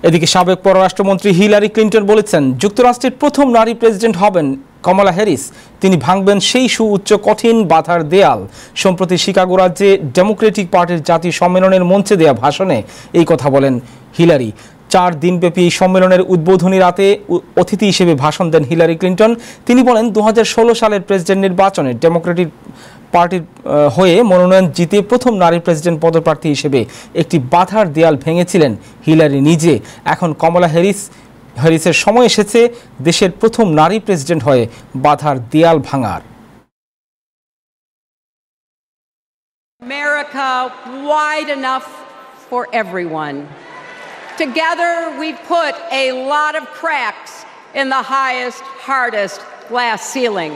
এদিকে সাবেক পররাষ্ট্রমন্ত্রী হিলারি ক্লিন্টন বলেছেন, যুক্তরাষ্ট্রের প্রথম নারী প্রেসিডেন্ট হবেন কমলা হ্যারিস। তিনি ভাঙবেন সেই সুউচ্চ কঠিন বাধার দেয়াল। সম্প্রতি শিকাগো রাজ্যে ডেমোক্রেটিক পার্টির জাতীয় সম্মেলনের মঞ্চে দেয়া ভাষণে এই কথা বলেন হিলারি। 4 দিনব্যাপী এই সম্মেলনের উদ্বোধনী রাতে অতিথি হিসেবে ভাষণ দেন হিলারি ক্লিন্টন। তিনি বলেন, 2016 সালের প্রেসিডেন্ট নির্বাচনে ডেমোক্রেটিক পার্টির হয়ে মনোনয়ন জিতে প্রথম নারী প্রেসিডেন্ট পদপ্রার্থী হিসেবে একটি বাধার দেয়াল ভেঙেছিলেন হিলারি নিজে। এখন কমলা হ্যারিসের সময় এসেছে দেশের প্রথম নারী প্রেসিডেন্ট হয়ে বাধার দেয়াল ভাঙার। America wide enough for everyone. Together we've put a lot of cracks in the highest, hardest glass ceiling.